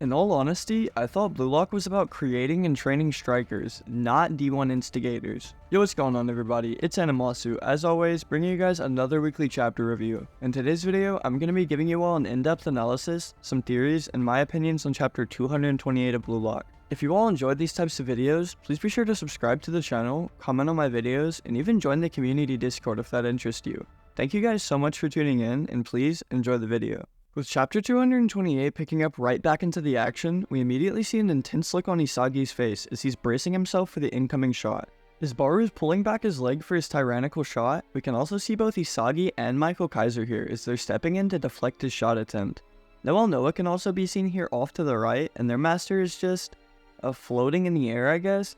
In all honesty, I thought Blue Lock was about creating and training strikers, not D1 instigators. Yo, what's going on everybody, it's Animasu, as always, bringing you guys another weekly chapter review. In today's video, I'm going to be giving you all an in-depth analysis, some theories, and my opinions on chapter 228 of Blue Lock. If you all enjoyed these types of videos, please be sure to subscribe to the channel, comment on my videos, and even join the community Discord if that interests you. Thank you guys so much for tuning in, and please enjoy the video. With chapter 228 picking up right back into the action, we immediately see an intense look on Isagi's face as he's bracing himself for the incoming shot. As Barou is pulling back his leg for his tyrannical shot, we can also see both Isagi and Kaiser here as they're stepping in to deflect his shot attempt. Noah can also be seen here off to the right, and their master is just floating in the air, I guess.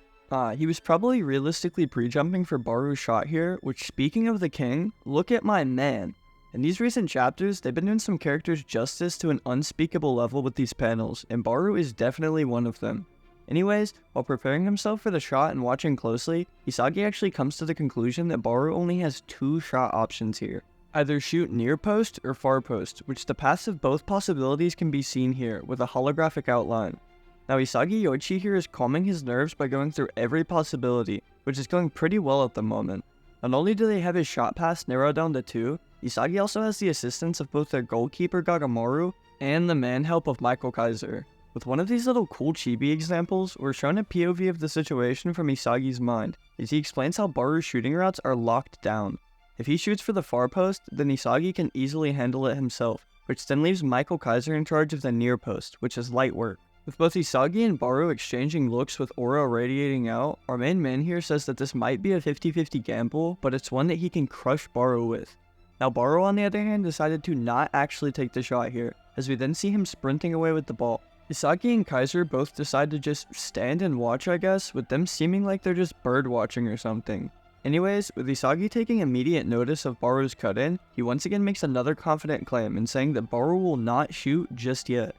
He was probably realistically pre-jumping for Barou's shot here, which, speaking of the king, look at my man. In these recent chapters, they've been doing some characters justice to an unspeakable level with these panels, and Barou is definitely one of them. Anyways, while preparing himself for the shot and watching closely, Isagi actually comes to the conclusion that Barou only has two shot options here. Either shoot near post or far post, which the paths of both possibilities can be seen here, with a holographic outline. Now Isagi Yoichi here is calming his nerves by going through every possibility, which is going pretty well at the moment. Not only do they have his shot paths narrowed down to two, Isagi also has the assistance of both their goalkeeper Gagamaru and the man help of Kaiser. With one of these little cool chibi examples, we're shown a POV of the situation from Isagi's mind, as he explains how Barou's shooting routes are locked down. If he shoots for the far post, then Isagi can easily handle it himself, which then leaves Kaiser in charge of the near post, which is light work. With both Isagi and Barou exchanging looks with aura radiating out, our main man here says that this might be a 50-50 gamble, but it's one that he can crush Barou with. Now Barou on the other hand decided to not actually take the shot here, as we then see him sprinting away with the ball. Isagi and Kaiser both decide to just stand and watch, I guess, with them seeming like they're just bird watching or something. Anyways, with Isagi taking immediate notice of Barou's cut-in, he once again makes another confident claim in saying that Barou will not shoot just yet.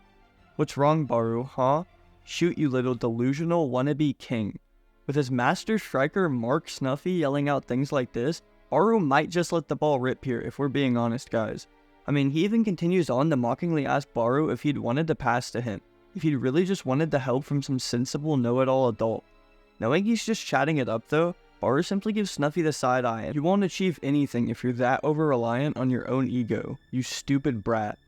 What's wrong, Barou, huh? Shoot, you little delusional wannabe king. With his master striker Marc Snuffy yelling out things like this, Barou might just let the ball rip here if we're being honest, guys. I mean, he even continues on to mockingly ask Barou if he'd wanted to pass to him, if he'd really just wanted the help from some sensible know-it-all adult. Knowing he's just chatting it up though, Barou simply gives Snuffy the side eye, and you won't achieve anything if you're that over-reliant on your own ego, you stupid brat.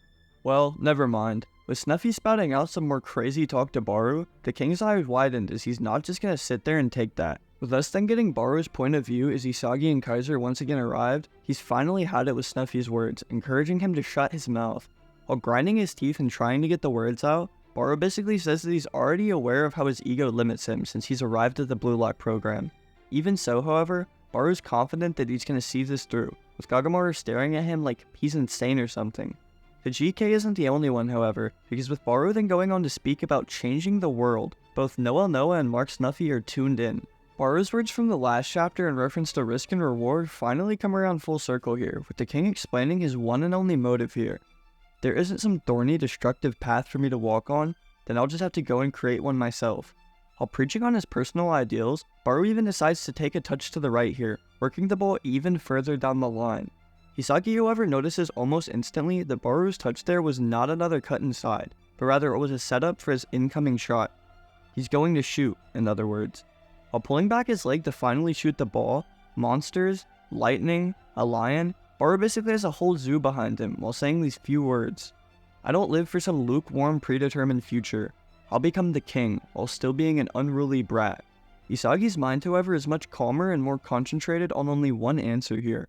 Well, never mind. With Snuffy spouting out some more crazy talk to Barou, the king's eyes widened as he's not just gonna sit there and take that. With us then getting Barou's point of view as Isagi and Kaiser once again arrived, he's finally had it with Snuffy's words, encouraging him to shut his mouth. While grinding his teeth and trying to get the words out, Barou basically says that he's already aware of how his ego limits him since he's arrived at the Blue Lock program. Even so, however, Barou's confident that he's gonna see this through, with Gagamaru staring at him like he's insane or something. The GK isn't the only one, however, because with Barou then going on to speak about changing the world, both Noah and Marc Snuffy are tuned in. Barou's words from the last chapter in reference to risk and reward finally come around full circle here, with the king explaining his one and only motive here. There isn't some thorny, destructive path for me to walk on, then I'll just have to go and create one myself. While preaching on his personal ideals, Barou even decides to take a touch to the right here, working the ball even further down the line. Isagi, however, notices almost instantly that Barou's touch there was not another cut inside, but rather it was a setup for his incoming shot. He's going to shoot, in other words. While pulling back his leg to finally shoot the ball, monsters, lightning, a lion, Barou basically has a whole zoo behind him while saying these few words. I don't live for some lukewarm predetermined future. I'll become the king, while still being an unruly brat. Isagi's mind, however, is much calmer and more concentrated on only one answer here.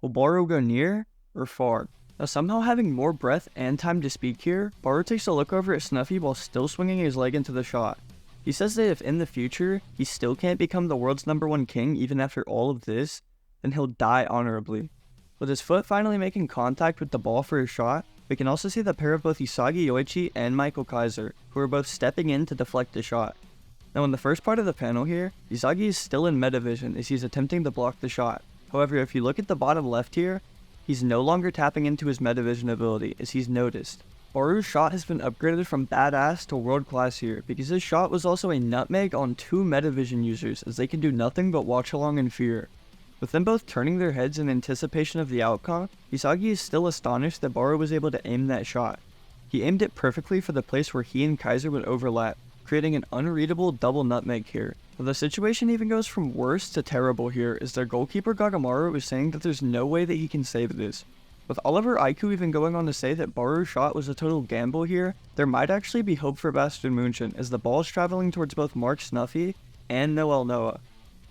Will Barou go near or far? Now somehow having more breath and time to speak here, Barou takes a look over at Snuffy while still swinging his leg into the shot. He says that if in the future, he still can't become the world's #1 king even after all of this, then he'll die honorably. With his foot finally making contact with the ball for his shot, we can also see the pair of both Isagi Yoichi and Kaiser, who are both stepping in to deflect the shot. Now in the first part of the panel here, Isagi is still in Metavision as he's attempting to block the shot. However, if you look at the bottom left here, he's no longer tapping into his Metavision ability as he's noticed. Barou's shot has been upgraded from badass to world class here because his shot was also a nutmeg on 2 Metavision users as they can do nothing but watch along in fear. With them both turning their heads in anticipation of the outcome, Isagi is still astonished that Barou was able to aim that shot. He aimed it perfectly for the place where he and Kaiser would overlap, creating an unreadable double nutmeg here. But the situation even goes from worse to terrible here, as their goalkeeper Gagamaru is saying that there's no way that he can save this. With Oliver Aiku even going on to say that Barou's shot was a total gamble here, there might actually be hope for Bastard Munchen, as the ball is traveling towards both Marc Snuffy and Noel Noah.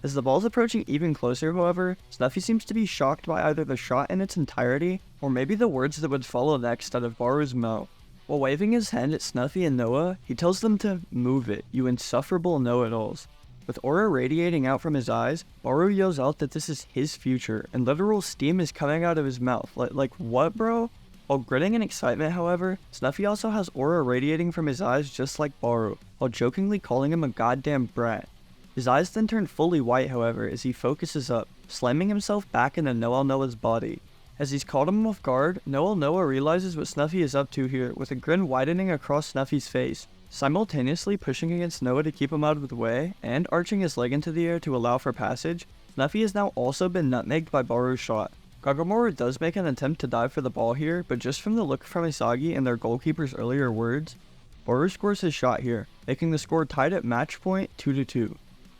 As the ball is approaching even closer, however, Snuffy seems to be shocked by either the shot in its entirety, or maybe the words that would follow next out of Barou's mouth. While waving his hand at Snuffy and Noah, he tells them to move it, you insufferable know-it-alls. With aura radiating out from his eyes, Barou yells out that this is his future, and literal steam is coming out of his mouth. Like what, bro? While grinning in excitement, however, Snuffy also has aura radiating from his eyes just like Barou, while jokingly calling him a goddamn brat. His eyes then turn fully white, however, as he focuses up, slamming himself back into Noel Noah's body. As he's caught him off guard, Noel Noah realizes what Snuffy is up to here, with a grin widening across Snuffy's face, simultaneously pushing against Noah to keep him out of the way, and arching his leg into the air to allow for passage. Snuffy has now also been nutmegged by Barou's shot. Gagamaru does make an attempt to dive for the ball here, but just from the look from Isagi and their goalkeeper's earlier words, Barou scores his shot here, making the score tied at match point 2-2.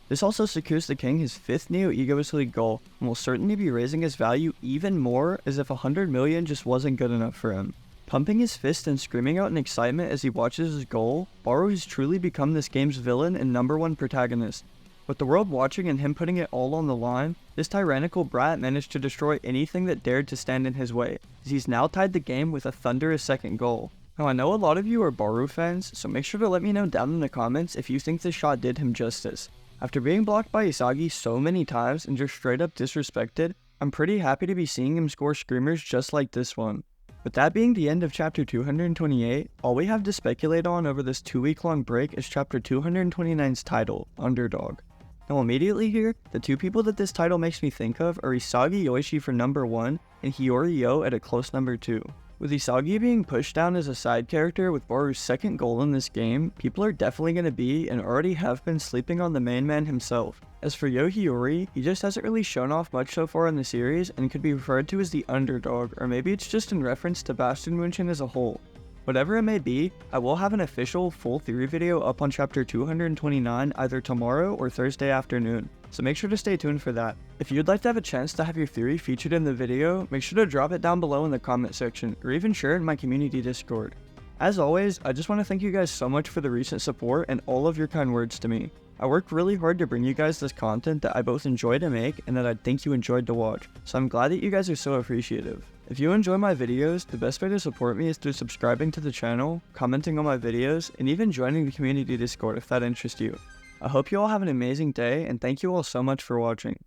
This also secures the King his 5th Neo Egoist League goal, and will certainly be raising his value even more, as if 100 million just wasn't good enough for him. Pumping his fist and screaming out in excitement as he watches his goal, Barou has truly become this game's villain and #1 protagonist. With the world watching and him putting it all on the line, this tyrannical brat managed to destroy anything that dared to stand in his way, as he's now tied the game with a thunderous 2nd goal. Now I know a lot of you are Barou fans, so make sure to let me know down in the comments if you think this shot did him justice. After being blocked by Isagi so many times and just straight up disrespected, I'm pretty happy to be seeing him score screamers just like this one. With that being the end of chapter 228, all we have to speculate on over this 2-week-long break is chapter 229's title, Underdog. Now immediately here, the two people that this title makes me think of are Isagi Yoichi for #1 and Hiyori Yo at a close #2. With Isagi being pushed down as a side character with Barou's 2nd goal in this game, people are definitely going to be and already have been sleeping on the main man himself. As for Yo Hiyori, he just hasn't really shown off much so far in the series and could be referred to as the underdog, or maybe it's just in reference to Bastard Munchen as a whole. Whatever it may be, I will have an official full theory video up on chapter 229 either tomorrow or Thursday afternoon, so make sure to stay tuned for that. If you'd like to have a chance to have your theory featured in the video, make sure to drop it down below in the comment section, or even share it in my community Discord. As always, I just want to thank you guys so much for the recent support and all of your kind words to me. I worked really hard to bring you guys this content that I both enjoy to make and that I think you enjoyed to watch, so I'm glad that you guys are so appreciative. If you enjoy my videos, the best way to support me is through subscribing to the channel, commenting on my videos, and even joining the community Discord if that interests you. I hope you all have an amazing day, and thank you all so much for watching.